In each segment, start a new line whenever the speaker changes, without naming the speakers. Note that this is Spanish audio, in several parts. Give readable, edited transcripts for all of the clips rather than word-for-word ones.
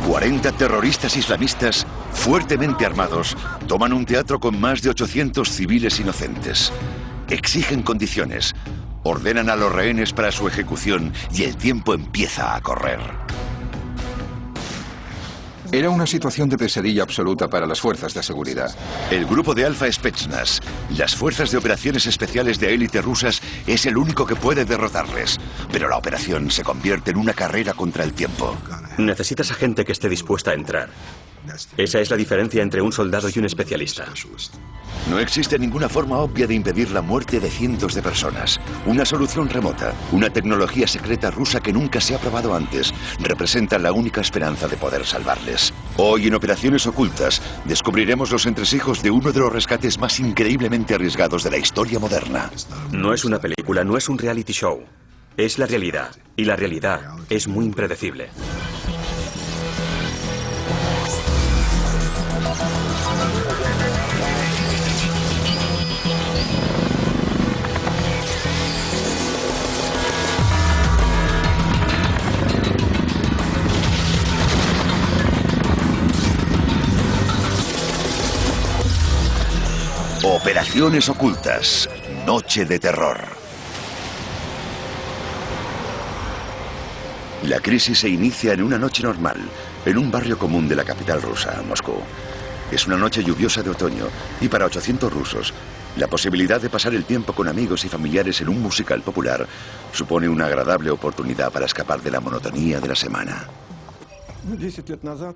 40 terroristas islamistas, fuertemente armados, toman un teatro con más de 800 civiles inocentes. Exigen condiciones, ordenan a los rehenes para su ejecución y el tiempo empieza a correr.
Era una situación de pesadilla absoluta para las fuerzas de seguridad.
El grupo de Alfa Spetsnaz, las fuerzas de operaciones especiales de élite rusas, es el único que puede derrotarles. Pero la operación se convierte en una carrera contra el tiempo.
Necesitas a gente que esté dispuesta a entrar. Esa es la diferencia entre un soldado y un especialista.
No existe ninguna forma obvia de impedir la muerte de cientos de personas. Una solución remota, una tecnología secreta rusa que nunca se ha probado antes, representa la única esperanza de poder salvarles. Hoy en Operaciones Ocultas descubriremos los entresijos de uno de los rescates más increíblemente arriesgados de la historia moderna.
No es una película, no es un reality show. Es la realidad, y la realidad es muy impredecible.
Operaciones Ocultas, Noche de Terror. La crisis se inicia en una noche normal, en un barrio común de la capital rusa, Moscú. Es una noche lluviosa de otoño y para 800 rusos, la posibilidad de pasar el tiempo con amigos y familiares en un musical popular supone una agradable oportunidad para escapar de la monotonía de la semana.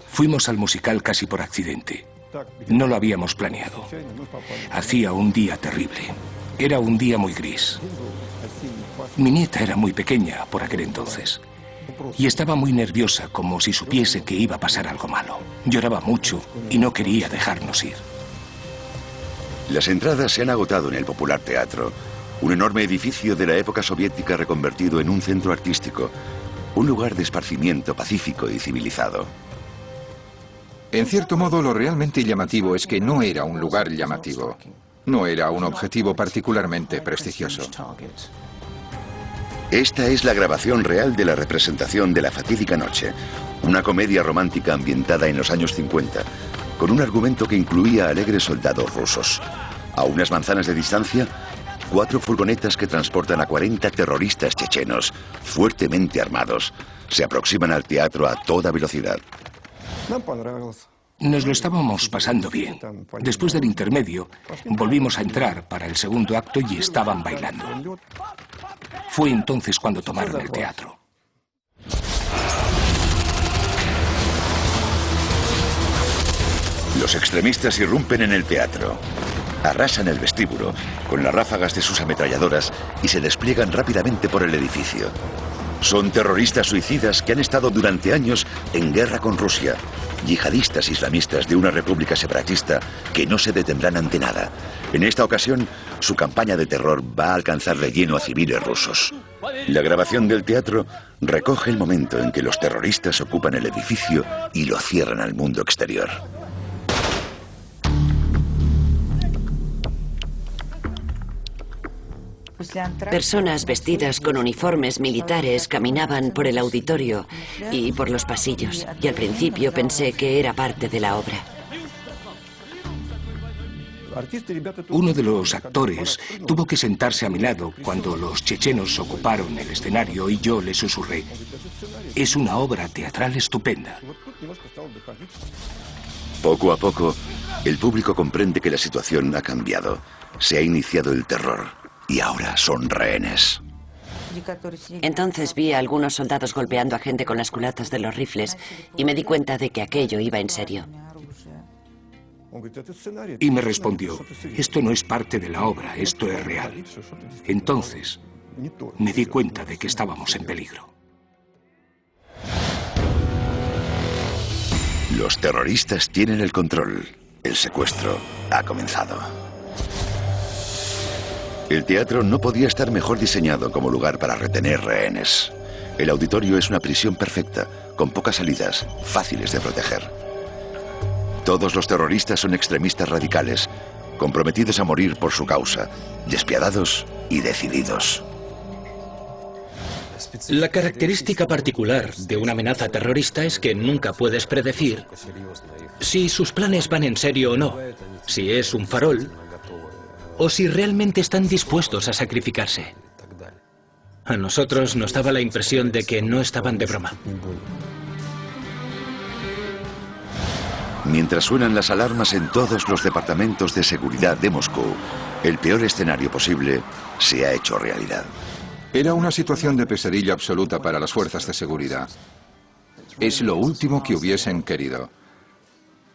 Fuimos al musical casi por accidente. No lo habíamos planeado. Hacía un día terrible. Era un día muy gris. Mi nieta era muy pequeña por aquel entonces. Y estaba muy nerviosa, como si supiese que iba a pasar algo malo. Lloraba mucho y no quería dejarnos ir.
Las entradas se han agotado en el popular teatro, un enorme edificio de la época soviética reconvertido en un centro artístico, un lugar de esparcimiento pacífico y civilizado.
En cierto modo, lo realmente llamativo es que no era un lugar llamativo. No era un objetivo particularmente prestigioso.
Esta es la grabación real de la representación de La fatídica noche, una comedia romántica ambientada en los años 50, con un argumento que incluía alegres soldados rusos. A unas manzanas de distancia, 4 furgonetas que transportan a 40 terroristas chechenos, fuertemente armados, se aproximan al teatro a toda velocidad.
Nos lo estábamos pasando bien. Después del intermedio, volvimos a entrar para el segundo acto y estaban bailando. Fue entonces cuando tomaron el teatro.
Los extremistas irrumpen en el teatro. Arrasan el vestíbulo con las ráfagas de sus ametralladoras y se despliegan rápidamente por el edificio. Son terroristas suicidas que han estado durante años en guerra con Rusia, yihadistas islamistas de una república separatista que no se detendrán ante nada. En esta ocasión, su campaña de terror va a alcanzar de lleno a civiles rusos. La grabación del teatro recoge el momento en que los terroristas ocupan el edificio y lo cierran al mundo exterior.
Personas vestidas con uniformes militares caminaban por el auditorio y por los pasillos, y al principio pensé que era parte de la obra.
Uno de los actores tuvo que sentarse a mi lado cuando los chechenos ocuparon el escenario y yo le susurré: es una obra teatral estupenda.
Poco a poco, el público comprende que la situación ha cambiado. Se ha iniciado el terror. Y ahora son rehenes.
Entonces vi a algunos soldados golpeando a gente con las culatas de los rifles y me di cuenta de que aquello iba en serio.
Y me respondió: esto no es parte de la obra, esto es real. Entonces me di cuenta de que estábamos en peligro.
Los terroristas tienen el control. El secuestro ha comenzado. El teatro no podía estar mejor diseñado como lugar para retener rehenes. El auditorio es una prisión perfecta, con pocas salidas, fáciles de proteger. Todos los terroristas son extremistas radicales, comprometidos a morir por su causa, despiadados y decididos.
La característica particular de una amenaza terrorista es que nunca puedes predecir si sus planes van en serio o no, si es un farol o si realmente están dispuestos a sacrificarse. A nosotros nos daba la impresión de que no estaban de broma.
Mientras suenan las alarmas en todos los departamentos de seguridad de Moscú, el peor escenario posible se ha hecho realidad.
Era una situación de pesadilla absoluta para las fuerzas de seguridad. Es lo último que hubiesen querido.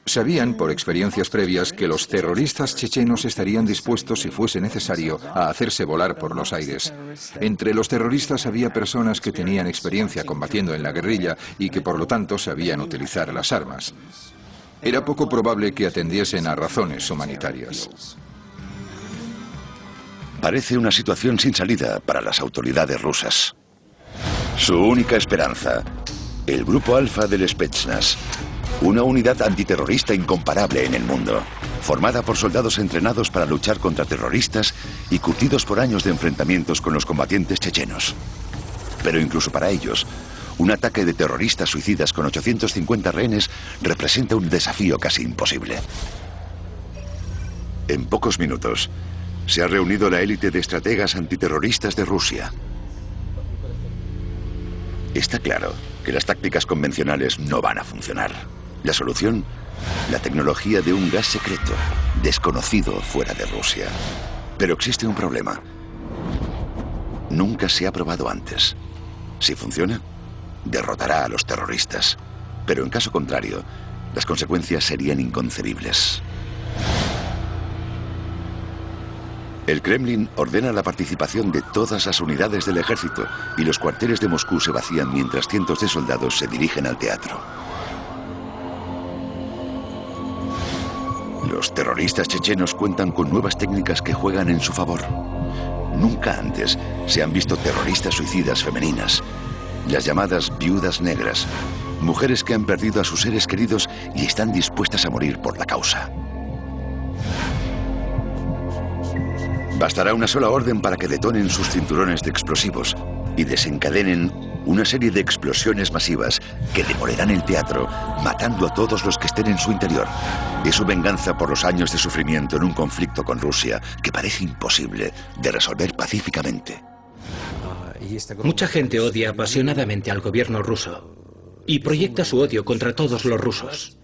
Sabían, por experiencias previas, que los terroristas chechenos estarían dispuestos, si fuese necesario, a hacerse volar por los aires. Entre los terroristas había personas que tenían experiencia combatiendo en la guerrilla y que, por lo tanto, sabían utilizar las armas. Era poco probable que atendiesen a razones humanitarias.
Parece una situación sin salida para las autoridades rusas. Su única esperanza, el Grupo Alfa del Spetsnaz, una unidad antiterrorista incomparable en el mundo, formada por soldados entrenados para luchar contra terroristas y curtidos por años de enfrentamientos con los combatientes chechenos. Pero incluso para ellos, un ataque de terroristas suicidas con 850 rehenes representa un desafío casi imposible. En pocos minutos, se ha reunido la élite de estrategas antiterroristas de Rusia. Está claro que las tácticas convencionales no van a funcionar. La solución, la tecnología de un gas secreto, desconocido fuera de Rusia. Pero existe un problema. Nunca se ha probado antes. Si funciona, derrotará a los terroristas. Pero en caso contrario, las consecuencias serían inconcebibles. El Kremlin ordena la participación de todas las unidades del ejército y los cuarteles de Moscú se vacían mientras cientos de soldados se dirigen al teatro. Los terroristas chechenos cuentan con nuevas técnicas que juegan en su favor. Nunca antes se han visto terroristas suicidas femeninas, las llamadas viudas negras, mujeres que han perdido a sus seres queridos y están dispuestas a morir por la causa. Bastará una sola orden para que detonen sus cinturones de explosivos y desencadenen una serie de explosiones masivas que demolerán el teatro, matando a todos los que estén en su interior. Es su venganza por los años de sufrimiento en un conflicto con Rusia que parece imposible de resolver pacíficamente.
Mucha gente odia apasionadamente al gobierno ruso y proyecta su odio contra todos los rusos.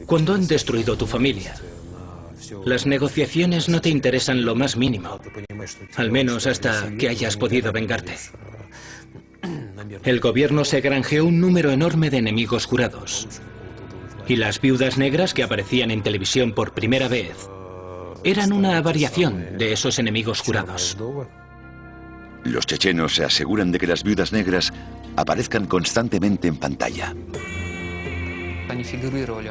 Cuando han destruido tu familia, las negociaciones no te interesan lo más mínimo, al menos hasta que hayas podido vengarte. El gobierno se granjeó un número enorme de enemigos jurados. Y las viudas negras que aparecían en televisión por primera vez eran una variación de esos enemigos jurados.
Los chechenos se aseguran de que las viudas negras aparezcan constantemente en pantalla.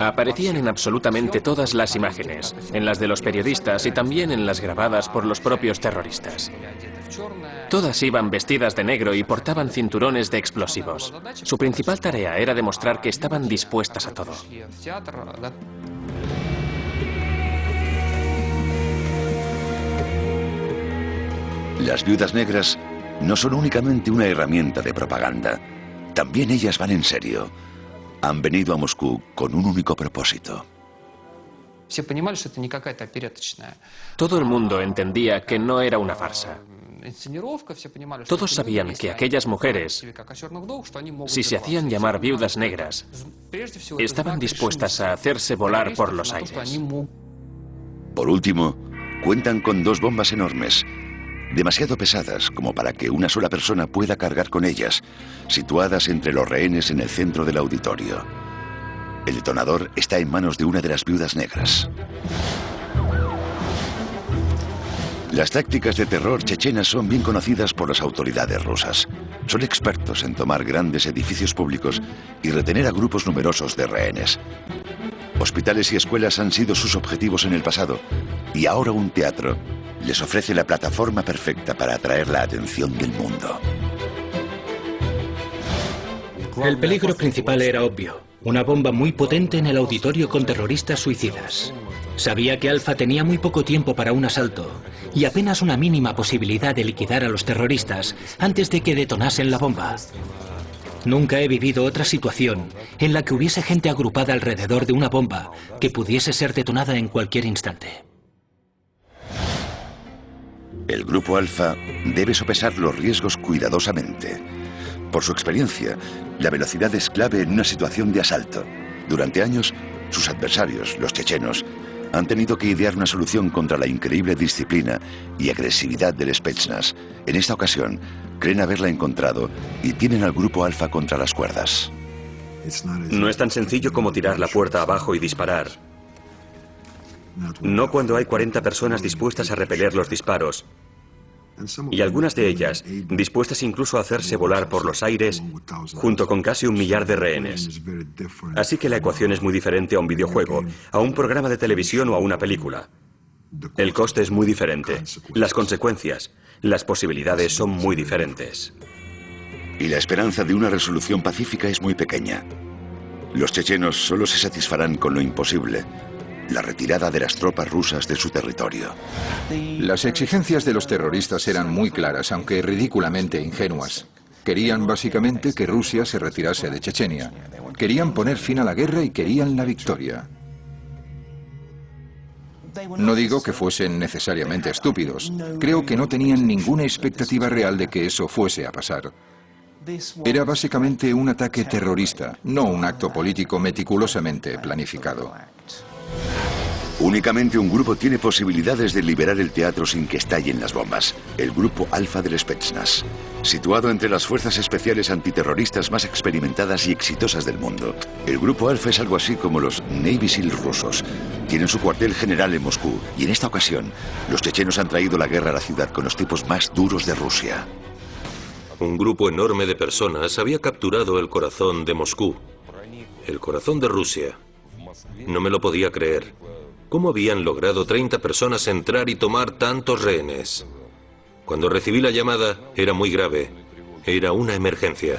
Aparecían en absolutamente todas las imágenes, en las de los periodistas y también en las grabadas por los propios terroristas. Todas iban vestidas de negro y portaban cinturones de explosivos. Su principal tarea era demostrar que estaban dispuestas a todo.
Las viudas negras no son únicamente una herramienta de propaganda. También ellas van en serio. Han venido a Moscú con un único propósito.
Todo el mundo entendía que no era una farsa. Todos sabían que aquellas mujeres, si se hacían llamar viudas negras, estaban dispuestas a hacerse volar por los aires.
Por último, cuentan con 2 bombas enormes, demasiado pesadas como para que una sola persona pueda cargar con ellas, situadas entre los rehenes en el centro del auditorio. El detonador está en manos de una de las viudas negras. Las tácticas de terror chechenas son bien conocidas por las autoridades rusas. Son expertos en tomar grandes edificios públicos y retener a grupos numerosos de rehenes. Hospitales y escuelas han sido sus objetivos en el pasado, y ahora un teatro les ofrece la plataforma perfecta para atraer la atención del mundo.
El peligro principal era obvio. Una bomba muy potente en el auditorio con terroristas suicidas. Sabía que Alfa tenía muy poco tiempo para un asalto y apenas una mínima posibilidad de liquidar a los terroristas antes de que detonasen la bomba. Nunca he vivido otra situación en la que hubiese gente agrupada alrededor de una bomba que pudiese ser detonada en cualquier instante.
El Grupo Alfa debe sopesar los riesgos cuidadosamente. Por su experiencia, la velocidad es clave en una situación de asalto. Durante años, sus adversarios, los chechenos, han tenido que idear una solución contra la increíble disciplina y agresividad del Spetsnaz. En esta ocasión, creen haberla encontrado y tienen al Grupo Alfa contra las cuerdas.
No es tan sencillo como tirar la puerta abajo y disparar. No cuando hay 40 personas dispuestas a repeler los disparos, y algunas de ellas dispuestas incluso a hacerse volar por los aires junto con casi 1 millar de rehenes. Así que la ecuación es muy diferente a un videojuego, a un programa de televisión o a una película. El coste es muy diferente. Las consecuencias, las posibilidades son muy diferentes.
Y la esperanza de una resolución pacífica es muy pequeña. Los chechenos solo se satisfarán con lo imposible: la retirada de las tropas rusas de su territorio.
Las exigencias de los terroristas eran muy claras, aunque ridículamente ingenuas. Querían básicamente que Rusia se retirase de Chechenia. Querían poner fin a la guerra y querían la victoria. No digo que fuesen necesariamente estúpidos. Creo que no tenían ninguna expectativa real de que eso fuese a pasar. Era básicamente un ataque terrorista, no un acto político meticulosamente planificado.
Únicamente un grupo tiene posibilidades de liberar el teatro sin que estallen las bombas: el Grupo Alfa del Spetsnaz, situado entre las fuerzas especiales antiterroristas más experimentadas y exitosas del mundo. El Grupo Alfa es algo así como los Navy SEAL rusos. Tienen su cuartel general en Moscú, y en esta ocasión, los chechenos han traído la guerra a la ciudad con los tipos más duros de Rusia.
Un grupo enorme de personas había capturado el corazón de Moscú, el corazón de Rusia. No me lo podía creer. ¿Cómo habían logrado 30 personas entrar y tomar tantos rehenes? Cuando recibí la llamada, era muy grave. Era una emergencia.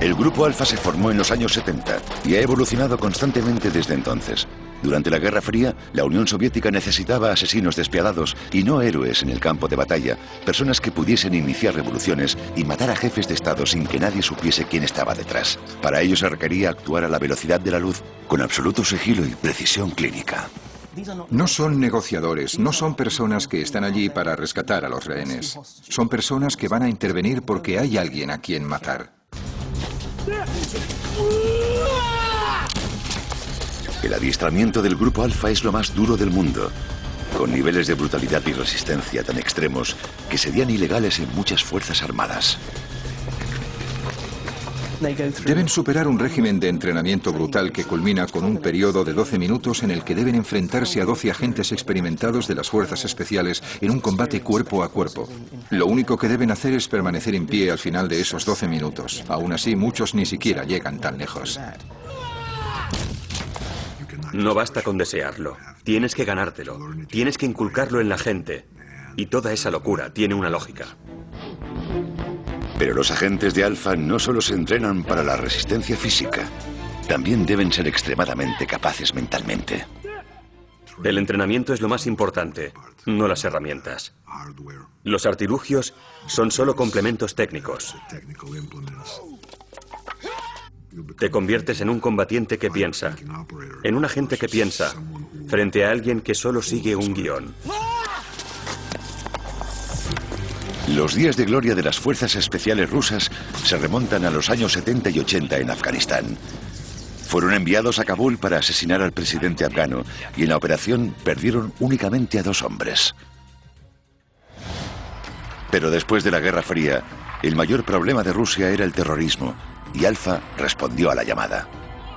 El Grupo Alfa se formó en los años 70 y ha evolucionado constantemente desde entonces. Durante la Guerra Fría, la Unión Soviética necesitaba asesinos despiadados y no héroes en el campo de batalla, personas que pudiesen iniciar revoluciones y matar a jefes de Estado sin que nadie supiese quién estaba detrás. Para ello se requería actuar a la velocidad de la luz, con absoluto sigilo y precisión clínica.
No son negociadores, no son personas que están allí para rescatar a los rehenes. Son personas que van a intervenir porque hay alguien a quien matar.
El adiestramiento del Grupo Alfa es lo más duro del mundo, con niveles de brutalidad y resistencia tan extremos que serían ilegales en muchas fuerzas armadas.
Deben superar un régimen de entrenamiento brutal que culmina con un periodo de 12 minutos en el que deben enfrentarse a 12 agentes experimentados de las fuerzas especiales en un combate cuerpo a cuerpo. Lo único que deben hacer es permanecer en pie al final de esos 12 minutos. Aún así, muchos ni siquiera llegan tan lejos.
No basta con desearlo. Tienes que ganártelo. Tienes que inculcarlo en la gente. Y toda esa locura tiene una lógica.
Pero los agentes de Alfa no solo se entrenan para la resistencia física, también deben ser extremadamente capaces mentalmente.
El entrenamiento es lo más importante, no las herramientas. Los artilugios son solo complementos técnicos. Te conviertes en un combatiente que piensa, en un agente que piensa, frente a alguien que solo sigue un guión.
Los días de gloria de las fuerzas especiales rusas se remontan a los años 70 y 80 en Afganistán. Fueron enviados a Kabul para asesinar al presidente afgano y en la operación perdieron únicamente a 2 hombres. Pero después de la Guerra Fría, el mayor problema de Rusia era el terrorismo y Alfa respondió a la llamada.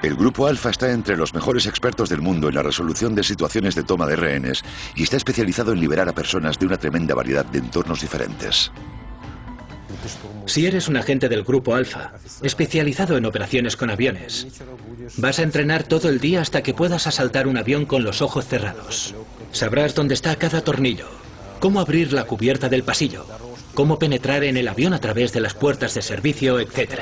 El Grupo Alfa está entre los mejores expertos del mundo en la resolución de situaciones de toma de rehenes y está especializado en liberar a personas de una tremenda variedad de entornos diferentes.
Si eres un agente del Grupo Alfa, especializado en operaciones con aviones, vas a entrenar todo el día hasta que puedas asaltar un avión con los ojos cerrados. Sabrás dónde está cada tornillo, cómo abrir la cubierta del pasillo, cómo penetrar en el avión a través de las puertas de servicio, etc.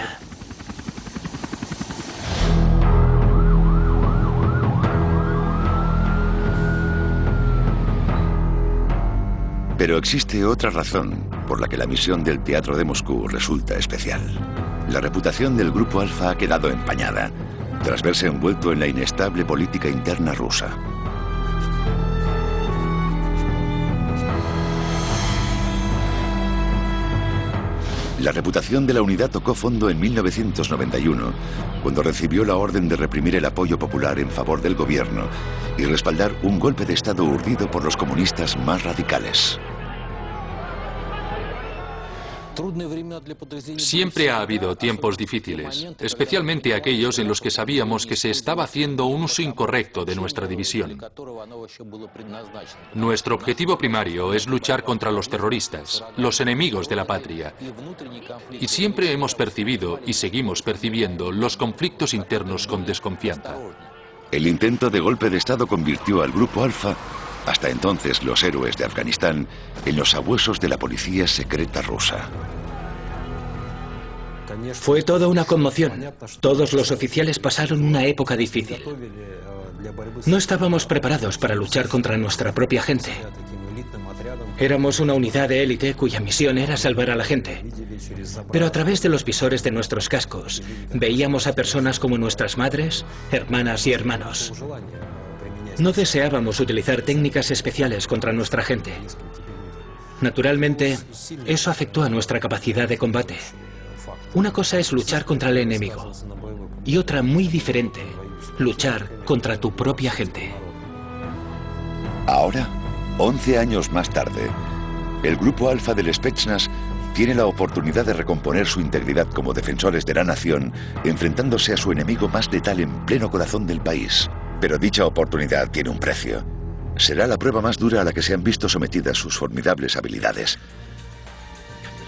Pero existe otra razón por la que la misión del Teatro de Moscú resulta especial. La reputación del Grupo Alfa ha quedado empañada tras verse envuelto en la inestable política interna rusa. La reputación de la unidad tocó fondo en 1991, cuando recibió la orden de reprimir el apoyo popular en favor del gobierno y respaldar un golpe de Estado urdido por los comunistas más radicales.
Siempre ha habido tiempos difíciles, especialmente aquellos en los que sabíamos que se estaba haciendo un uso incorrecto de nuestra división. Nuestro objetivo primario es luchar contra los terroristas, los enemigos de la patria. Y siempre hemos percibido y seguimos percibiendo los conflictos internos con desconfianza.
El intento de golpe de Estado convirtió al Grupo Alfa, hasta entonces los héroes de Afganistán, en los sabuesos de la policía secreta rusa.
Fue toda una conmoción. Todos los oficiales pasaron una época difícil. No estábamos preparados para luchar contra nuestra propia gente. Éramos una unidad de élite cuya misión era salvar a la gente. Pero a través de los visores de nuestros cascos, veíamos a personas como nuestras madres, hermanas y hermanos. No deseábamos utilizar técnicas especiales contra nuestra gente. Naturalmente, eso afectó a nuestra capacidad de combate. Una cosa es luchar contra el enemigo y otra muy diferente, luchar contra tu propia gente.
Ahora, 11 años más tarde, el Grupo Alfa del Spetsnaz tiene la oportunidad de recomponer su integridad como defensores de la nación, enfrentándose a su enemigo más letal en pleno corazón del país. Pero dicha oportunidad tiene un precio. Será la prueba más dura a la que se han visto sometidas sus formidables habilidades.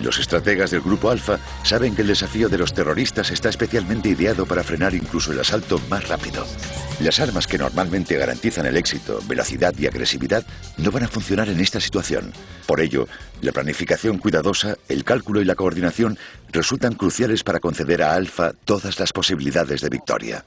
Los estrategas del Grupo Alfa saben que el desafío de los terroristas está especialmente ideado para frenar incluso el asalto más rápido. Las armas que normalmente garantizan el éxito, velocidad y agresividad no van a funcionar en esta situación. Por ello, la planificación cuidadosa, el cálculo y la coordinación resultan cruciales para conceder a Alfa todas las posibilidades de victoria.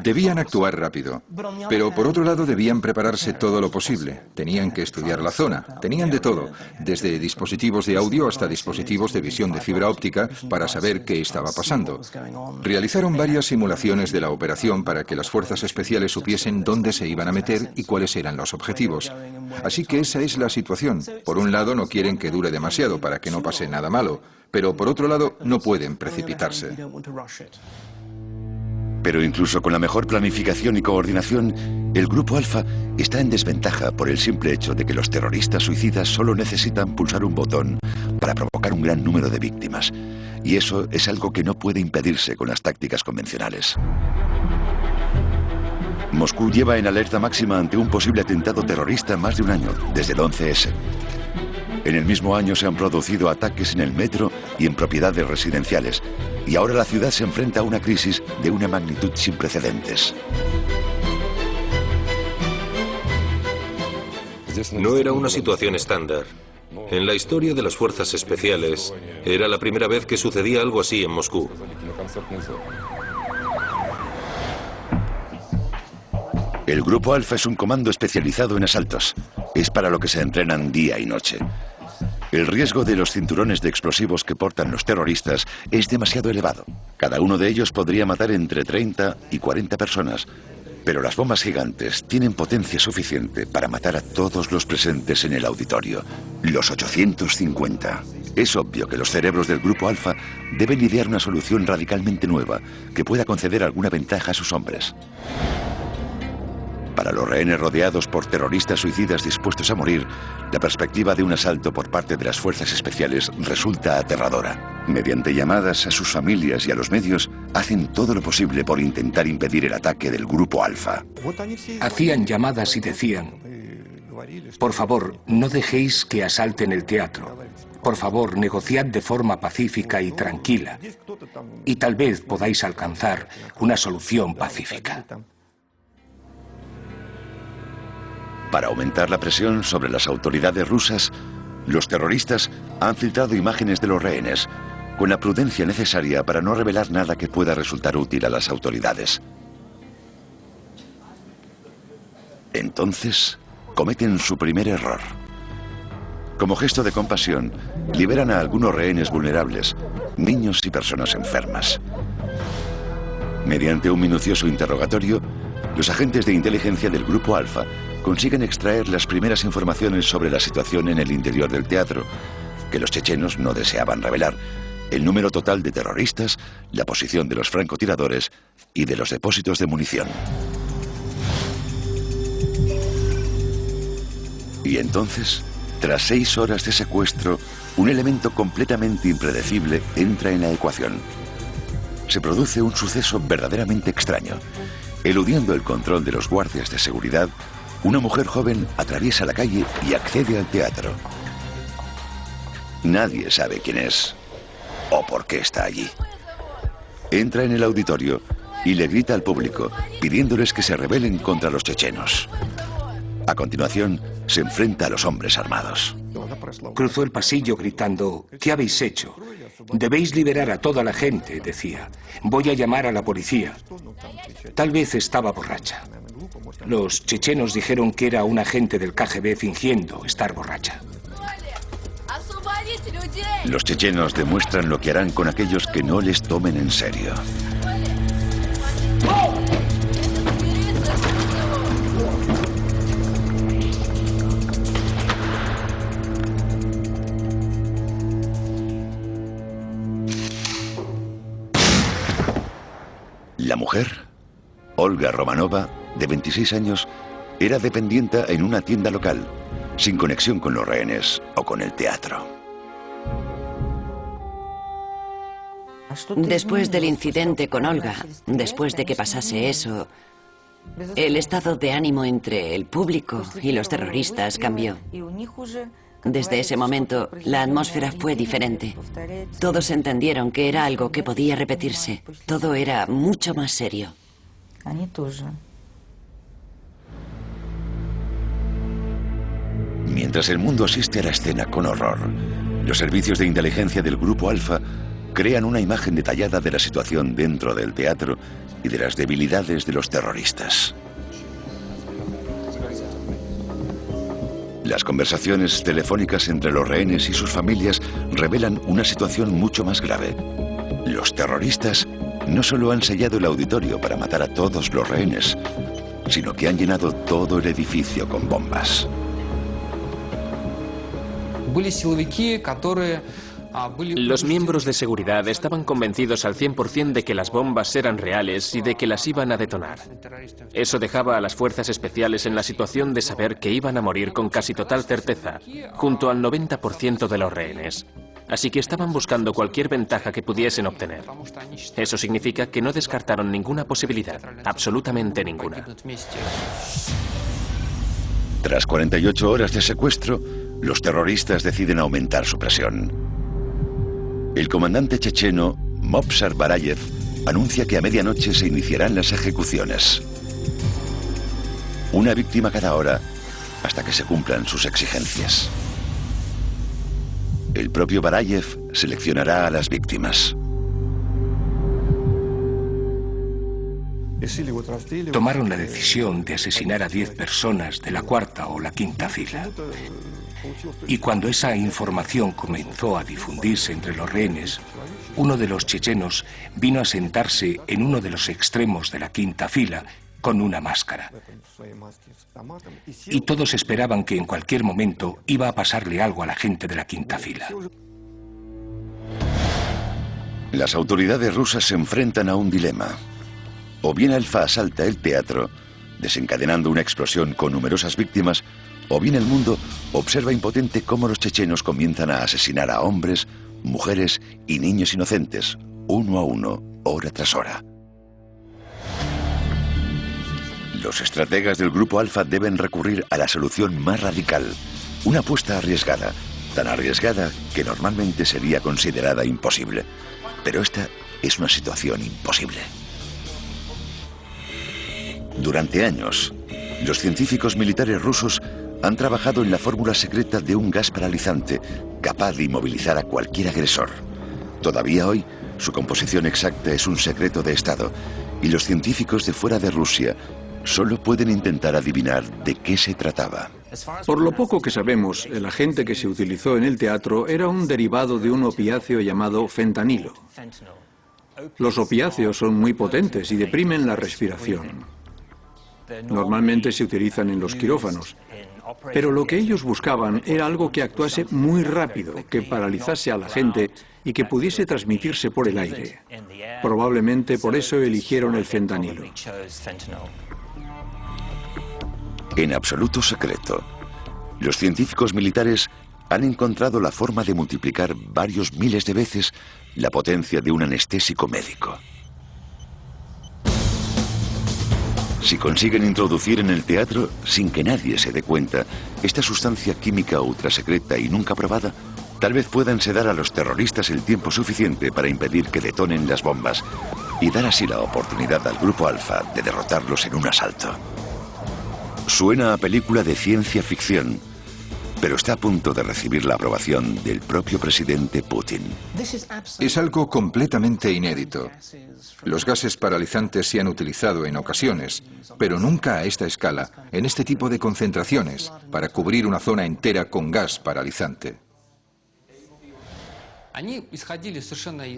Debían actuar rápido, pero por otro lado debían prepararse todo lo posible. Tenían que estudiar la zona, tenían de todo, desde dispositivos de audio hasta dispositivos de visión de fibra óptica para saber qué estaba pasando. Realizaron varias simulaciones de la operación para que las fuerzas especiales supiesen dónde se iban a meter y cuáles eran los objetivos. Así que esa es la situación. Por un lado no quieren que dure demasiado para que no pase nada malo, pero por otro lado no pueden precipitarse.
Pero incluso con la mejor planificación y coordinación, el Grupo Alfa está en desventaja por el simple hecho de que los terroristas suicidas solo necesitan pulsar un botón para provocar un gran número de víctimas. Y eso es algo que no puede impedirse con las tácticas convencionales. Moscú lleva en alerta máxima ante un posible atentado terrorista más de un año, desde el 11S. En el mismo año se han producido ataques en el metro y en propiedades residenciales, y ahora la ciudad se enfrenta a una crisis de una magnitud sin precedentes.
No era una situación estándar. En la historia de las fuerzas especiales, era la primera vez que sucedía algo así en Moscú.
El Grupo Alfa es un comando especializado en asaltos. Es para lo que se entrenan día y noche. El riesgo de los cinturones de explosivos que portan los terroristas es demasiado elevado. Cada uno de ellos podría matar entre 30 y 40 personas. Pero las bombas gigantes tienen potencia suficiente para matar a todos los presentes en el auditorio. Los 850. Es obvio que los cerebros del Grupo Alfa deben idear una solución radicalmente nueva que pueda conceder alguna ventaja a sus hombres. Para los rehenes rodeados por terroristas suicidas dispuestos a morir, la perspectiva de un asalto por parte de las fuerzas especiales resulta aterradora. Mediante llamadas a sus familias y a los medios, hacen todo lo posible por intentar impedir el ataque del Grupo Alfa.
Hacían llamadas y decían: por favor, no dejéis que asalten el teatro. Por favor, negociad de forma pacífica y tranquila. Y tal vez podáis alcanzar una solución pacífica.
Para aumentar la presión sobre las autoridades rusas, los terroristas han filtrado imágenes de los rehenes, con la prudencia necesaria para no revelar nada que pueda resultar útil a las autoridades. Entonces, cometen su primer error. Como gesto de compasión, liberan a algunos rehenes vulnerables, niños y personas enfermas. Mediante un minucioso interrogatorio, los agentes de inteligencia del Grupo Alfa consiguen extraer las primeras informaciones sobre la situación en el interior del teatro, que los chechenos no deseaban revelar, el número total de terroristas, la posición de los francotiradores y de los depósitos de munición. Y entonces, tras 6 horas de secuestro, un elemento completamente impredecible entra en la ecuación. Se produce un suceso verdaderamente extraño. Eludiendo el control de los guardias de seguridad, una mujer joven atraviesa la calle y accede al teatro. Nadie sabe quién es o por qué está allí. Entra en el auditorio y le grita al público, pidiéndoles que se rebelen contra los chechenos. A continuación, se enfrenta a los hombres armados.
Cruzó el pasillo gritando: ¿qué habéis hecho? Debéis liberar a toda la gente, decía. Voy a llamar a la policía. Tal vez estaba borracha. Los chechenos dijeron que era un agente del KGB fingiendo estar borracha.
Los chechenos demuestran lo que harán con aquellos que no les tomen en serio. La mujer, Olga Romanova, de 26 años, era dependienta en una tienda local, sin conexión con los rehenes o con el teatro.
Después del incidente con Olga, después de que pasase eso, el estado de ánimo entre el público y los terroristas cambió. Desde ese momento, la atmósfera fue diferente. Todos entendieron que era algo que podía repetirse. Todo era mucho más serio.
Mientras el mundo asiste a la escena con horror, los servicios de inteligencia del Grupo Alfa crean una imagen detallada de la situación dentro del teatro y de las debilidades de los terroristas. Las conversaciones telefónicas entre los rehenes y sus familias revelan una situación mucho más grave. Los terroristas no solo han sellado el auditorio para matar a todos los rehenes, sino que han llenado todo el edificio con bombas.
Los miembros de seguridad estaban convencidos al 100% de que las bombas eran reales y de que las iban a detonar. Eso dejaba a las fuerzas especiales en la situación de saber que iban a morir con casi total certeza, junto al 90% de los rehenes. Así que estaban buscando cualquier ventaja que pudiesen obtener. Eso significa que no descartaron ninguna posibilidad, absolutamente ninguna.
Tras 48 horas de secuestro, los terroristas deciden aumentar su presión. El comandante checheno, Movsar Barayev, anuncia que a medianoche se iniciarán las ejecuciones. Una víctima cada hora, hasta que se cumplan sus exigencias. El propio Barayev seleccionará a las víctimas.
Tomaron la decisión de asesinar a 10 personas de la cuarta o la quinta fila. Y cuando esa información comenzó a difundirse entre los rehenes, uno de los chechenos vino a sentarse en uno de los extremos de la quinta fila con una máscara. Y todos esperaban que en cualquier momento iba a pasarle algo a la gente de la quinta fila.
Las autoridades rusas se enfrentan a un dilema. O bien Alfa asalta el teatro, desencadenando una explosión con numerosas víctimas, o bien el mundo observa impotente cómo los chechenos comienzan a asesinar a hombres, mujeres y niños inocentes, uno a uno, hora tras hora. Los estrategas del Grupo Alfa deben recurrir a la solución más radical, una apuesta arriesgada, tan arriesgada que normalmente sería considerada imposible. Pero esta es una situación imposible. Durante años, los científicos militares rusos han trabajado en la fórmula secreta de un gas paralizante capaz de inmovilizar a cualquier agresor. Todavía hoy, su composición exacta es un secreto de Estado y los científicos de fuera de Rusia solo pueden intentar adivinar de qué se trataba.
Por lo poco que sabemos, el agente que se utilizó en el teatro era un derivado de un opiáceo llamado fentanilo. Los opiáceos son muy potentes y deprimen la respiración. Normalmente se utilizan en los quirófanos, pero lo que ellos buscaban era algo que actuase muy rápido, que paralizase a la gente y que pudiese transmitirse por el aire. Probablemente por eso eligieron el fentanilo.
En absoluto secreto, los científicos militares han encontrado la forma de multiplicar varios miles de veces la potencia de un anestésico médico. Si consiguen introducir en el teatro, sin que nadie se dé cuenta, esta sustancia química ultrasecreta y nunca probada, tal vez puedan sedar a los terroristas el tiempo suficiente para impedir que detonen las bombas y dar así la oportunidad al Grupo Alfa de derrotarlos en un asalto. Suena a película de ciencia ficción, pero está a punto de recibir la aprobación del propio presidente Putin.
Es algo completamente inédito. Los gases paralizantes se han utilizado en ocasiones, pero nunca a esta escala, en este tipo de concentraciones, para cubrir una zona entera con gas paralizante.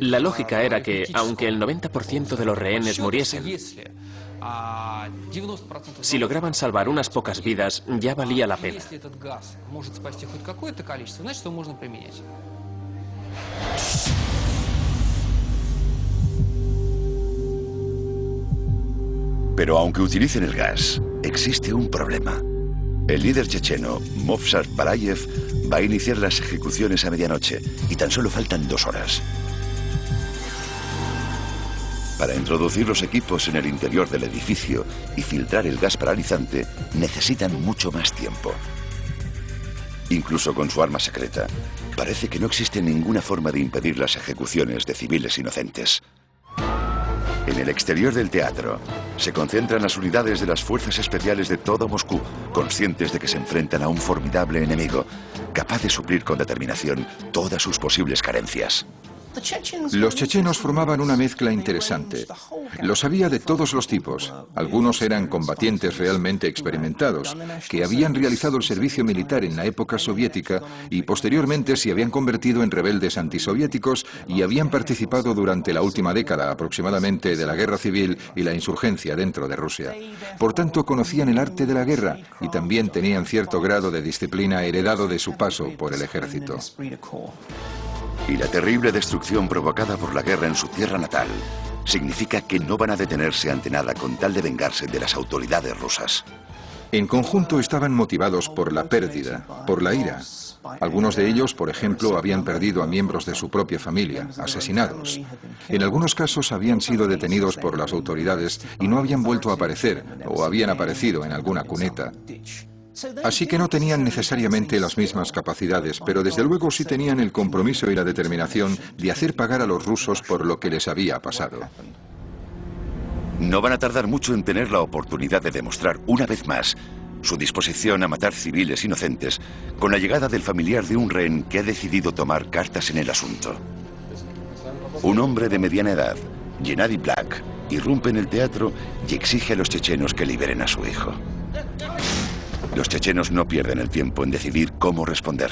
La lógica era que, aunque el 90% de los rehenes muriesen, si lograban salvar unas pocas vidas, ya valía la pena.
Pero aunque utilicen el gas, existe un problema. El líder checheno, Movsar Balayev, va a iniciar las ejecuciones a medianoche y tan solo faltan 2 horas. Para introducir los equipos en el interior del edificio y filtrar el gas paralizante, necesitan mucho más tiempo. Incluso con su arma secreta, parece que no existe ninguna forma de impedir las ejecuciones de civiles inocentes. En el exterior del teatro, se concentran las unidades de las fuerzas especiales de todo Moscú, conscientes de que se enfrentan a un formidable enemigo, capaz de suplir con determinación todas sus posibles carencias.
Los chechenos formaban una mezcla interesante. Los había de todos los tipos. Algunos eran combatientes realmente experimentados, que habían realizado el servicio militar en la época soviética y posteriormente se habían convertido en rebeldes antisoviéticos y habían participado durante la última década aproximadamente de la guerra civil y la insurgencia dentro de Rusia. Por tanto, conocían el arte de la guerra y también tenían cierto grado de disciplina heredado de su paso por el ejército.
Y la terrible destrucción provocada por la guerra en su tierra natal significa que no van a detenerse ante nada con tal de vengarse de las autoridades rusas.
En conjunto estaban motivados por la pérdida, por la ira. Algunos de ellos, por ejemplo, habían perdido a miembros de su propia familia, asesinados. En algunos casos habían sido detenidos por las autoridades y no habían vuelto a aparecer o habían aparecido en alguna cuneta. Así que no tenían necesariamente las mismas capacidades, pero desde luego sí tenían el compromiso y la determinación de hacer pagar a los rusos por lo que les había pasado.
No van a tardar mucho en tener la oportunidad de demostrar una vez más su disposición a matar civiles inocentes con la llegada del familiar de un rehén que ha decidido tomar cartas en el asunto. Un hombre de mediana edad, Gennady Black, irrumpe en el teatro y exige a los chechenos que liberen a su hijo. Los chechenos no pierden el tiempo en decidir cómo responder.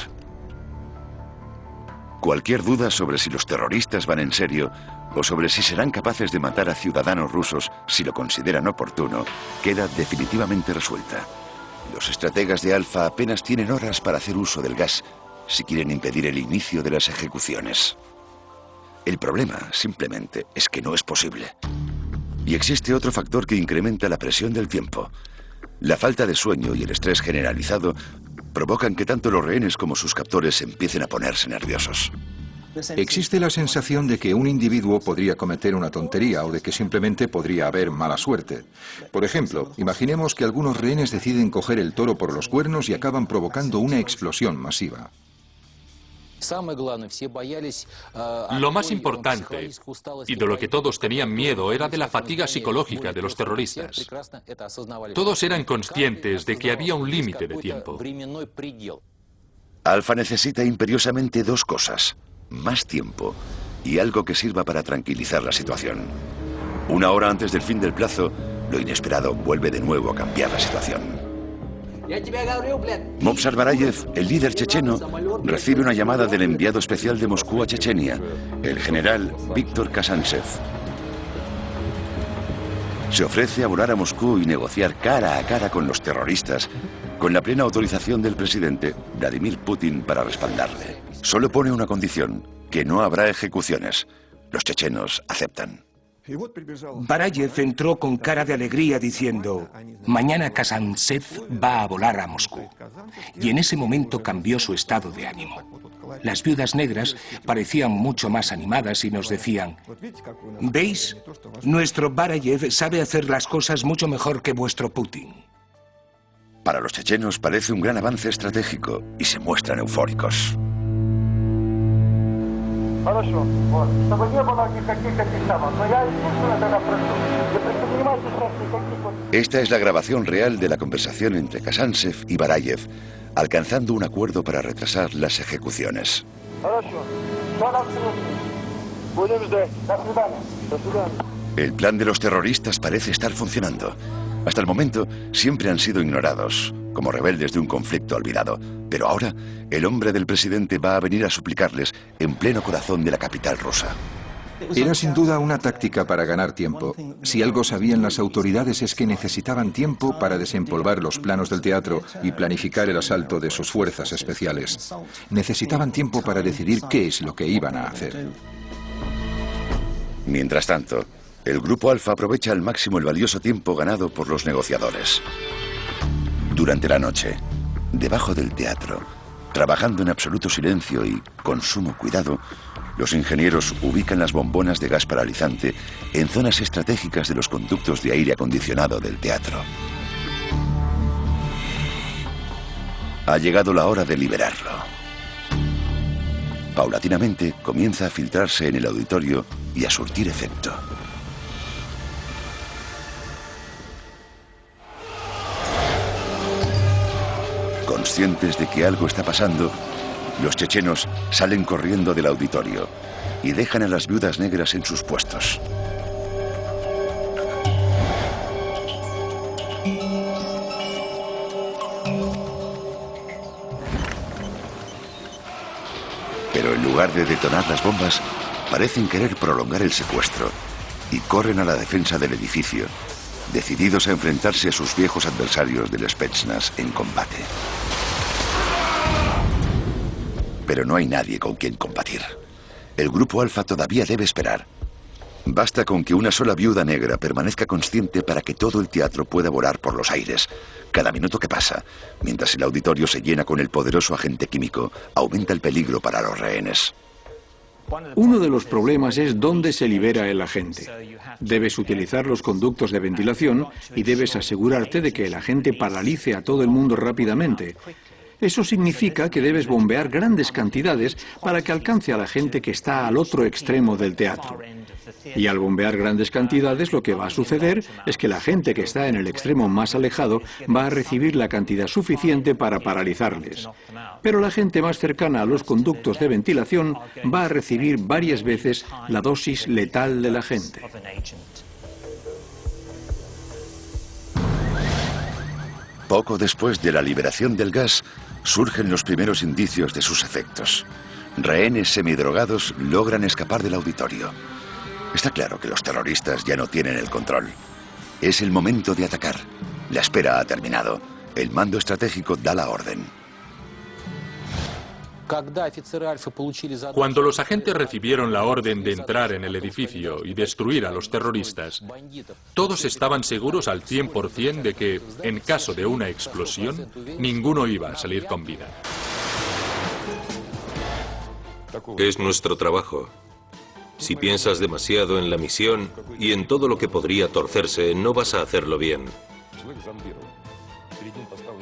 Cualquier duda sobre si los terroristas van en serio o sobre si serán capaces de matar a ciudadanos rusos si lo consideran oportuno, queda definitivamente resuelta. Los estrategas de Alfa apenas tienen horas para hacer uso del gas si quieren impedir el inicio de las ejecuciones. El problema, simplemente, es que no es posible. Y existe otro factor que incrementa la presión del tiempo. La falta de sueño y el estrés generalizado provocan que tanto los rehenes como sus captores empiecen a ponerse nerviosos.
Existe la sensación de que un individuo podría cometer una tontería o de que simplemente podría haber mala suerte. Por ejemplo, imaginemos que algunos rehenes deciden coger el toro por los cuernos y acaban provocando una explosión masiva.
Lo más importante, y de lo que todos tenían miedo, era de la fatiga psicológica de los terroristas. Todos eran conscientes de que había un límite de tiempo.
Alfa necesita imperiosamente 2 cosas: más tiempo y algo que sirva para tranquilizar la situación. 1 hora antes del fin del plazo, lo inesperado vuelve de nuevo a cambiar la situación. Movsar Barayev, el líder checheno, recibe una llamada del enviado especial de Moscú a Chechenia, el general Víctor Kazantsev. Se ofrece a volar a Moscú y negociar cara a cara con los terroristas, con la plena autorización del presidente Vladimir Putin para respaldarle. Solo pone una condición, que no habrá ejecuciones. Los chechenos aceptan.
Barayev entró con cara de alegría diciendo: mañana Kazantsev va a volar a Moscú. Y en ese momento cambió su estado de ánimo. Las viudas negras parecían mucho más animadas y nos decían: ¿veis? Nuestro Barayev sabe hacer las cosas mucho mejor que vuestro Putin.
Para los chechenos parece un gran avance estratégico y se muestran eufóricos. Esta es la grabación real de la conversación entre Kazantsev y Barayev, alcanzando un acuerdo para retrasar las ejecuciones. El plan de los terroristas parece estar funcionando. Hasta el momento siempre han sido ignorados, como rebeldes de un conflicto olvidado. Pero ahora, el hombre del presidente va a venir a suplicarles en pleno corazón de la capital rusa.
Era sin duda una táctica para ganar tiempo. Si algo sabían las autoridades es que necesitaban tiempo para desempolvar los planos del teatro y planificar el asalto de sus fuerzas especiales. Necesitaban tiempo para decidir qué es lo que iban a hacer.
Mientras tanto, el Grupo Alfa aprovecha al máximo el valioso tiempo ganado por los negociadores. Durante la noche, debajo del teatro, trabajando en absoluto silencio y con sumo cuidado, los ingenieros ubican las bombonas de gas paralizante en zonas estratégicas de los conductos de aire acondicionado del teatro. Ha llegado la hora de liberarlo. Paulatinamente comienza a filtrarse en el auditorio y a surtir efecto. Conscientes de que algo está pasando, los chechenos salen corriendo del auditorio y dejan a las viudas negras en sus puestos. Pero en lugar de detonar las bombas, parecen querer prolongar el secuestro y corren a la defensa del edificio, decididos a enfrentarse a sus viejos adversarios del Spetsnaz en combate. Pero no hay nadie con quien combatir. El Grupo Alfa todavía debe esperar. Basta con que una sola viuda negra permanezca consciente para que todo el teatro pueda volar por los aires. Cada minuto que pasa, mientras el auditorio se llena con el poderoso agente químico, aumenta el peligro para los rehenes.
Uno de los problemas es dónde se libera el agente. Debes utilizar los conductos de ventilación y debes asegurarte de que el agente paralice a todo el mundo rápidamente. Eso significa que debes bombear grandes cantidades para que alcance a la gente que está al otro extremo del teatro. Y al bombear grandes cantidades, lo que va a suceder es que la gente que está en el extremo más alejado va a recibir la cantidad suficiente para paralizarles. Pero la gente más cercana a los conductos de ventilación va a recibir varias veces la dosis letal del agente.
Poco después de la liberación del gas, surgen los primeros indicios de sus efectos. Rehenes semidrogados logran escapar del auditorio. Está claro que los terroristas ya no tienen el control. Es el momento de atacar. La espera ha terminado. El mando estratégico da la orden.
Cuando los agentes recibieron la orden de entrar en el edificio y destruir a los terroristas, todos estaban seguros al 100% de que, en caso de una explosión, ninguno iba a salir con vida.
Es nuestro trabajo. Si piensas demasiado en la misión y en todo lo que podría torcerse, no vas a hacerlo bien.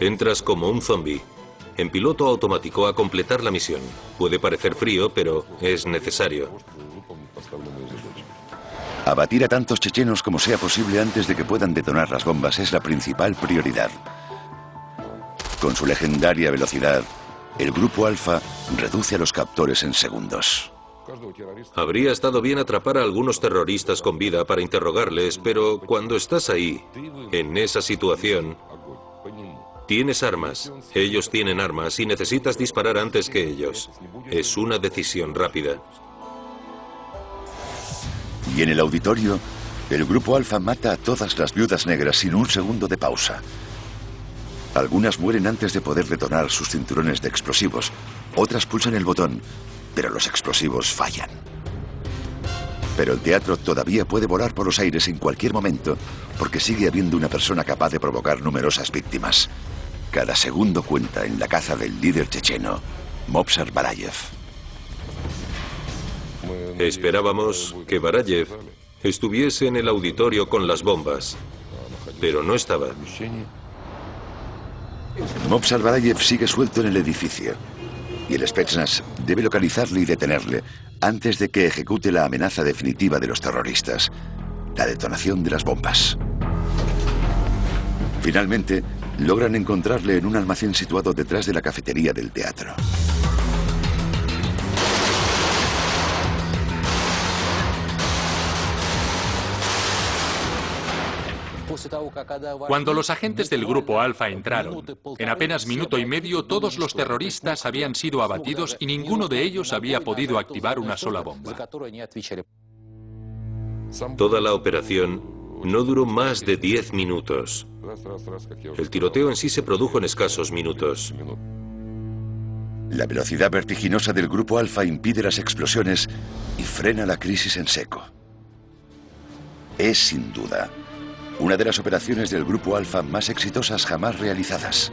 Entras como un zombi, en piloto automático a completar la misión. Puede parecer frío, pero es necesario.
Abatir a tantos chechenos como sea posible antes de que puedan detonar las bombas es la principal prioridad. Con su legendaria velocidad, el Grupo Alfa reduce a los captores en segundos.
Habría estado bien atrapar a algunos terroristas con vida para interrogarles, pero cuando estás ahí, en esa situación, Tienes armas, ellos tienen armas y necesitas disparar antes que ellos. Es una decisión rápida.
Y en el auditorio, el Grupo Alfa mata a todas las viudas negras sin un segundo de pausa. Algunas mueren antes de poder detonar sus cinturones de explosivos, otras pulsan el botón, pero los explosivos fallan. Pero el teatro todavía puede volar por los aires en cualquier momento, porque sigue habiendo una persona capaz de provocar numerosas víctimas. Cada segundo cuenta en la caza del líder checheno, Movsar Balayev.
Esperábamos que Balayev estuviese en el auditorio con las bombas, pero no estaba.
Movsar Balayev sigue suelto en el edificio, y el Spetsnaz debe localizarle y detenerle antes de que ejecute la amenaza definitiva de los terroristas, la detonación de las bombas. Finalmente, logran encontrarle en un almacén situado detrás de la cafetería del teatro.
Cuando los agentes del Grupo Alfa entraron, en apenas minuto y medio todos los terroristas habían sido abatidos y ninguno de ellos había podido activar una sola bomba.
Toda la operación no duró más de 10 minutos. El tiroteo en sí se produjo en escasos minutos.
La velocidad vertiginosa del Grupo Alfa impide las explosiones y frena la crisis en seco. Es, sin duda, una de las operaciones del Grupo Alfa más exitosas jamás realizadas.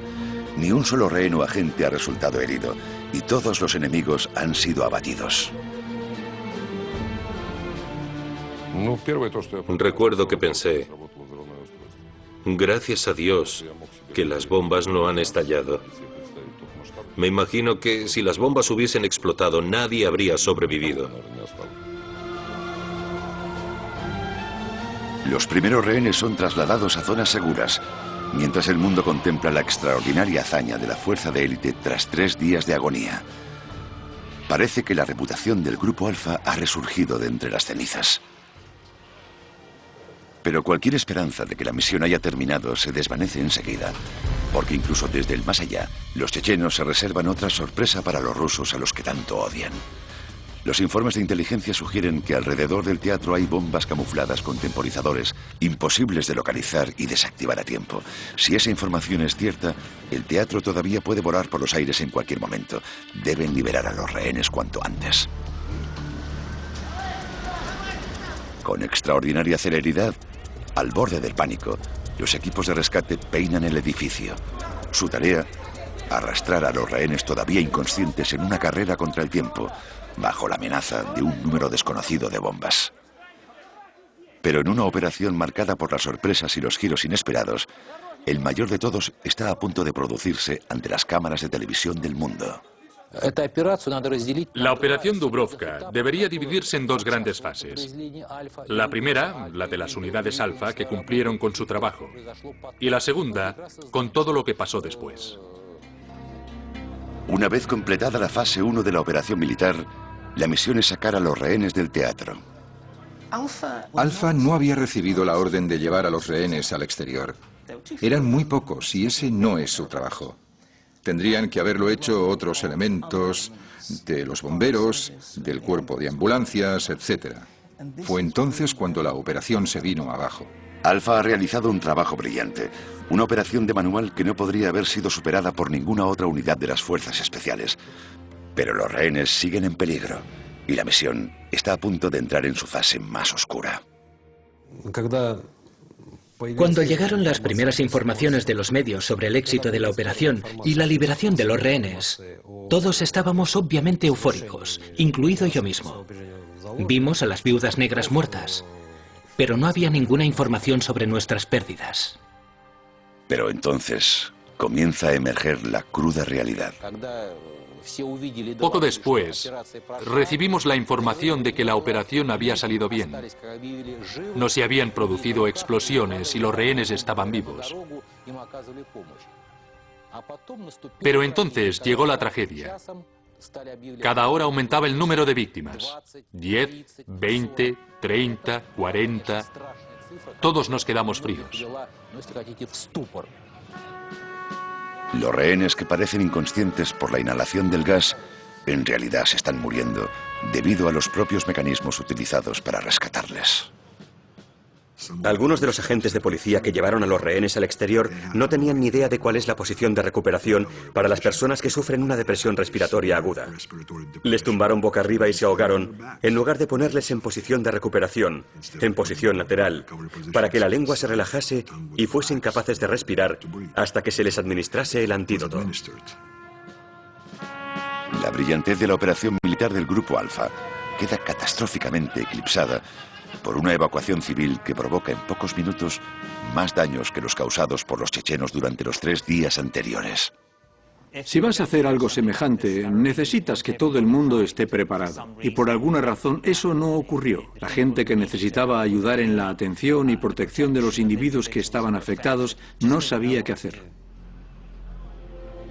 Ni un solo rehén o agente ha resultado herido y todos los enemigos han sido abatidos.
Recuerdo que pensé, gracias a Dios que las bombas no han estallado. Me imagino que si las bombas hubiesen explotado, nadie habría sobrevivido.
Los primeros rehenes son trasladados a zonas seguras, mientras el mundo contempla la extraordinaria hazaña de la fuerza de élite tras 3 días de agonía. Parece que la reputación del Grupo Alfa ha resurgido de entre las cenizas. Pero cualquier esperanza de que la misión haya terminado se desvanece enseguida, porque incluso desde el más allá, los chechenos se reservan otra sorpresa para los rusos a los que tanto odian. Los informes de inteligencia sugieren que alrededor del teatro hay bombas camufladas con temporizadores, imposibles de localizar y desactivar a tiempo. Si esa información es cierta, el teatro todavía puede volar por los aires en cualquier momento. Deben liberar a los rehenes cuanto antes. Con extraordinaria celeridad, al borde del pánico, los equipos de rescate peinan el edificio. Su tarea, arrastrar a los rehenes todavía inconscientes en una carrera contra el tiempo, bajo la amenaza de un número desconocido de bombas. Pero en una operación marcada por las sorpresas y los giros inesperados, el mayor de todos está a punto de producirse ante las cámaras de televisión del mundo.
La operación Dubrovka debería dividirse en 2 grandes fases. La primera, la de las unidades Alfa, que cumplieron con su trabajo. Y la segunda, con todo lo que pasó después.
Una vez completada la fase 1 de la operación militar, la misión es sacar a los rehenes del teatro.
Alfa no había recibido la orden de llevar a los rehenes al exterior. Eran muy pocos y ese no es su trabajo. Tendrían que haberlo hecho otros elementos de los bomberos, del cuerpo de ambulancias, etc. Fue entonces cuando la operación se vino abajo.
Alfa ha realizado un trabajo brillante, una operación de manual que no podría haber sido superada por ninguna otra unidad de las fuerzas especiales. Pero los rehenes siguen en peligro y la misión está a punto de entrar en su fase más oscura.
Cuando llegaron las primeras informaciones de los medios sobre el éxito de la operación y la liberación de los rehenes, todos estábamos obviamente eufóricos, incluido yo mismo. Vimos a las viudas negras muertas, pero no había ninguna información sobre nuestras pérdidas.
Pero entonces comienza a emerger la cruda realidad.
Poco después, recibimos la información de que la operación había salido bien. No se habían producido explosiones y los rehenes estaban vivos. Pero entonces llegó la tragedia. Cada hora aumentaba el número de víctimas. 10, 20, 30, 40... Todos nos quedamos fríos.
Los rehenes que parecen inconscientes por la inhalación del gas, en realidad se están muriendo debido a los propios mecanismos utilizados para rescatarles.
Algunos de los agentes de policía que llevaron a los rehenes al exterior no tenían ni idea de cuál es la posición de recuperación para las personas que sufren una depresión respiratoria aguda. Les tumbaron boca arriba y se ahogaron, en lugar de ponerles en posición de recuperación, en posición lateral, para que la lengua se relajase y fuesen capaces de respirar hasta que se les administrase el antídoto.
La brillantez de la operación militar del Grupo Alfa queda catastróficamente eclipsada por una evacuación civil que provoca en pocos minutos más daños que los causados por los chechenos durante los 3 días anteriores.
Si vas a hacer algo semejante, necesitas que todo el mundo esté preparado. Y por alguna razón eso no ocurrió. La gente que necesitaba ayudar en la atención y protección de los individuos que estaban afectados no sabía qué hacer.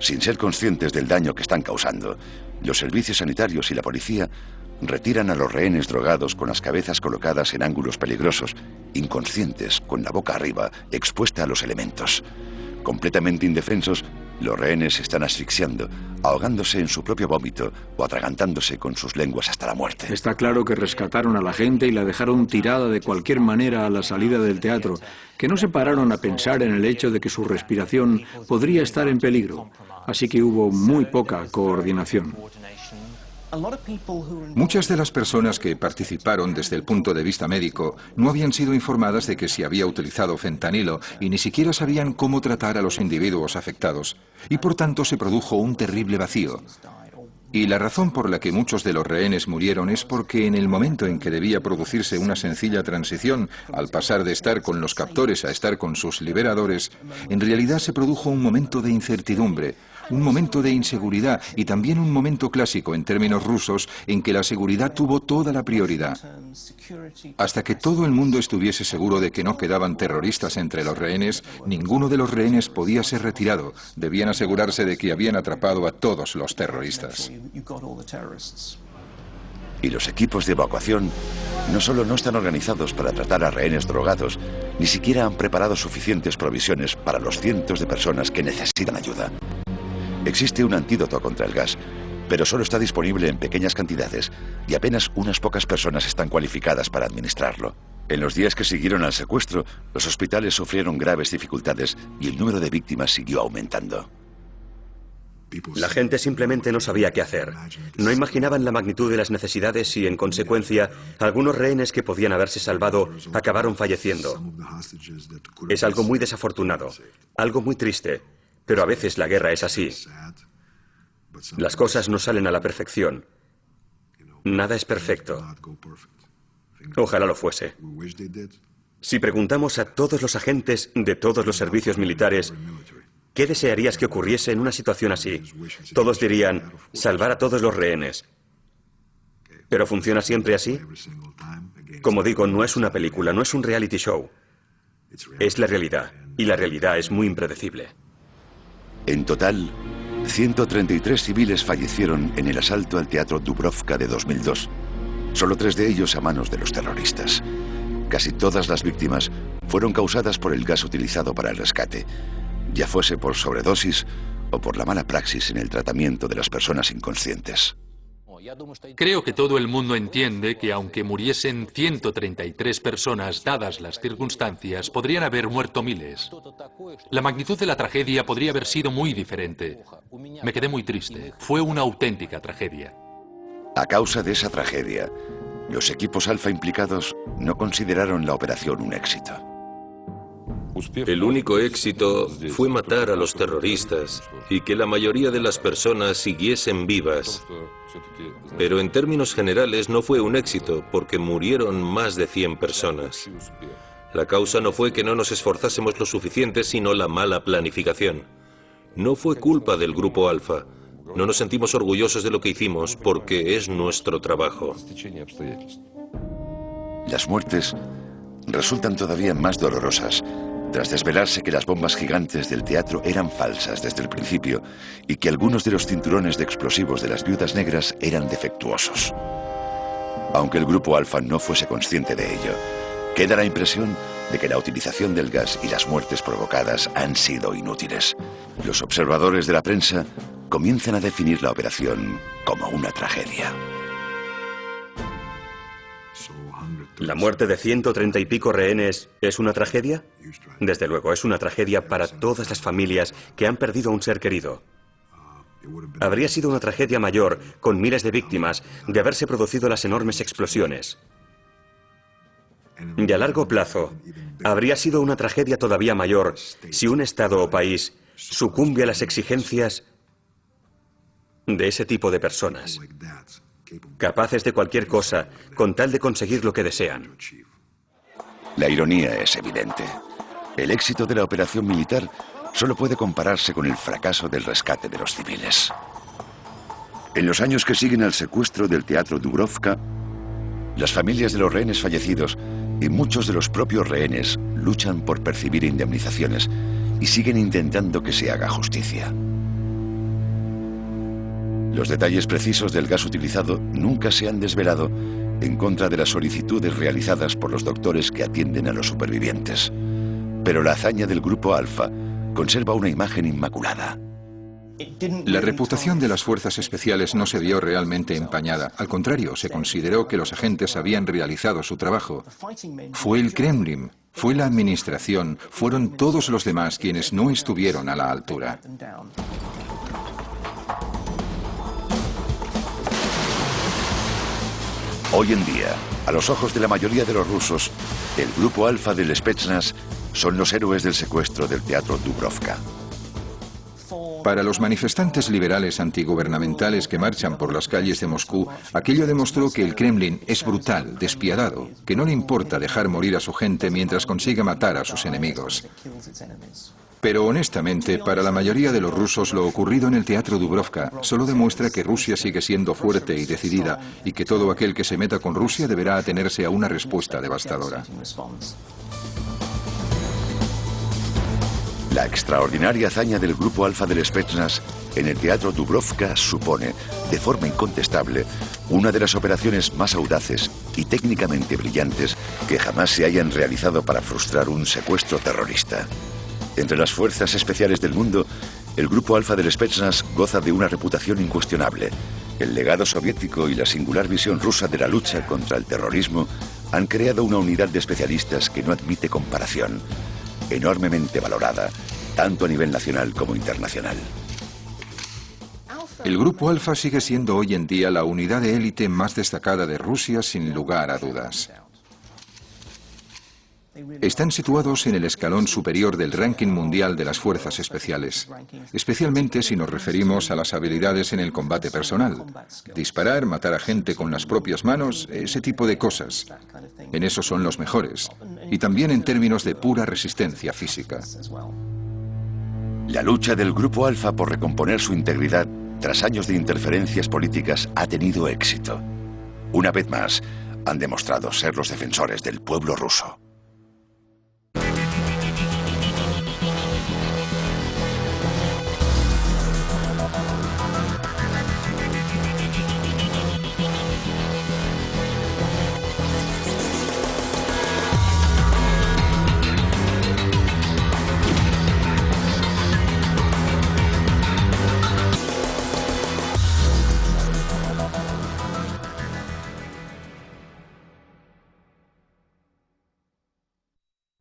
Sin ser conscientes del daño que están causando, los servicios sanitarios y la policía retiran a los rehenes drogados con las cabezas colocadas en ángulos peligrosos, inconscientes, con la boca arriba, expuesta a los elementos. Completamente indefensos, los rehenes se están asfixiando, ahogándose en su propio vómito o atragantándose con sus lenguas hasta la muerte.
Está claro que rescataron a la gente y la dejaron tirada de cualquier manera a la salida del teatro, que no se pararon a pensar en el hecho de que su respiración podría estar en peligro. Así que hubo muy poca coordinación.
Muchas de las personas que participaron desde el punto de vista médico no habían sido informadas de que se había utilizado fentanilo y ni siquiera sabían cómo tratar a los individuos afectados, y por tanto se produjo un terrible vacío. Y la razón por la que muchos de los rehenes murieron es porque en el momento en que debía producirse una sencilla transición, al pasar de estar con los captores a estar con sus liberadores, en realidad se produjo un momento de incertidumbre, un momento de inseguridad y también un momento clásico en términos rusos en que la seguridad tuvo toda la prioridad. Hasta que todo el mundo estuviese seguro de que no quedaban terroristas entre los rehenes, ninguno de los rehenes podía ser retirado. Debían asegurarse de que habían atrapado a todos los terroristas.
Y los equipos de evacuación no solo no están organizados para tratar a rehenes drogados, ni siquiera han preparado suficientes provisiones para los cientos de personas que necesitan ayuda. Existe un antídoto contra el gas, pero solo está disponible en pequeñas cantidades y apenas unas pocas personas están cualificadas para administrarlo. En los días que siguieron al secuestro, los hospitales sufrieron graves dificultades y el número de víctimas siguió aumentando.
La gente simplemente no sabía qué hacer. No imaginaban la magnitud de las necesidades y, en consecuencia, algunos rehenes que podían haberse salvado acabaron falleciendo. Es algo muy desafortunado, algo muy triste. Pero a veces la guerra es así. Las cosas no salen a la perfección. Nada es perfecto. Ojalá lo fuese. Si preguntamos a todos los agentes de todos los servicios militares, ¿qué desearías que ocurriese en una situación así? Todos dirían, salvar a todos los rehenes. ¿Pero funciona siempre así? Como digo, no es una película, no es un reality show. Es la realidad, y la realidad es muy impredecible.
En total, 133 civiles fallecieron en el asalto al Teatro Dubrovka de 2002. Solo 3 de ellos a manos de los terroristas. Casi todas las víctimas fueron causadas por el gas utilizado para el rescate, ya fuese por sobredosis o por la mala praxis en el tratamiento de las personas inconscientes.
Creo que todo el mundo entiende que aunque muriesen 133 personas dadas las circunstancias, podrían haber muerto miles. La magnitud de la tragedia podría haber sido muy diferente. Me quedé muy triste. Fue una auténtica tragedia.
A causa de esa tragedia, los equipos Alfa implicados no consideraron la operación un éxito.
El único éxito fue matar a los terroristas y que la mayoría de las personas siguiesen vivas. Pero en términos generales no fue un éxito porque murieron más de 100 personas. La causa no fue que no nos esforzásemos lo suficiente, sino la mala planificación. No fue culpa del Grupo Alfa. No nos sentimos orgullosos de lo que hicimos porque es nuestro trabajo.
Las muertes resultan todavía más dolorosas tras desvelarse que las bombas gigantes del teatro eran falsas desde el principio y que algunos de los cinturones de explosivos de las viudas negras eran defectuosos. Aunque el Grupo Alfa no fuese consciente de ello, queda la impresión de que la utilización del gas y las muertes provocadas han sido inútiles. Los observadores de la prensa comienzan a definir la operación como una tragedia.
¿La muerte de 130 y pico rehenes es una tragedia? Desde luego, es una tragedia para todas las familias que han perdido a un ser querido. Habría sido una tragedia mayor, con miles de víctimas, de haberse producido las enormes explosiones. Y a largo plazo, habría sido una tragedia todavía mayor si un Estado o país sucumbe a las exigencias de ese tipo de personas, capaces de cualquier cosa con tal de conseguir lo que desean.
La ironía es evidente. El éxito de la operación militar solo puede compararse con el fracaso del rescate de los civiles. En los años que siguen al secuestro del Teatro Dubrovka, las familias de los rehenes fallecidos y muchos de los propios rehenes luchan por percibir indemnizaciones y siguen intentando que se haga justicia. Los detalles precisos del gas utilizado nunca se han desvelado en contra de las solicitudes realizadas por los doctores que atienden a los supervivientes. Pero la hazaña del Grupo Alfa conserva una imagen inmaculada.
La reputación de las fuerzas especiales no se vio realmente empañada. Al contrario, se consideró que los agentes habían realizado su trabajo. Fue el Kremlin, fue la administración, fueron todos los demás quienes no estuvieron a la altura.
Hoy en día, a los ojos de la mayoría de los rusos, el Grupo Alfa del Spetsnaz son los héroes del secuestro del Teatro Dubrovka.
Para los manifestantes liberales antigubernamentales que marchan por las calles de Moscú, aquello demostró que el Kremlin es brutal, despiadado, que no le importa dejar morir a su gente mientras consiga matar a sus enemigos. Pero honestamente, para la mayoría de los rusos, lo ocurrido en el Teatro Dubrovka solo demuestra que Rusia sigue siendo fuerte y decidida y que todo aquel que se meta con Rusia deberá atenerse a una respuesta devastadora.
La extraordinaria hazaña del Grupo Alfa del Spetsnaz en el Teatro Dubrovka supone, de forma incontestable, una de las operaciones más audaces y técnicamente brillantes que jamás se hayan realizado para frustrar un secuestro terrorista. Entre las fuerzas especiales del mundo, el Grupo Alfa del Spetsnaz goza de una reputación incuestionable. El legado soviético y la singular visión rusa de la lucha contra el terrorismo han creado una unidad de especialistas que no admite comparación, enormemente valorada, tanto a nivel nacional como internacional.
El Grupo Alfa sigue siendo hoy en día la unidad de élite más destacada de Rusia sin lugar a dudas. Están situados en el escalón superior del ranking mundial de las fuerzas especiales, especialmente si nos referimos a las habilidades en el combate personal. Disparar, matar a gente con las propias manos, ese tipo de cosas. En eso son los mejores. Y también en términos de pura resistencia física.
La lucha del Grupo Alfa por recomponer su integridad tras años de interferencias políticas ha tenido éxito. Una vez más, han demostrado ser los defensores del pueblo ruso.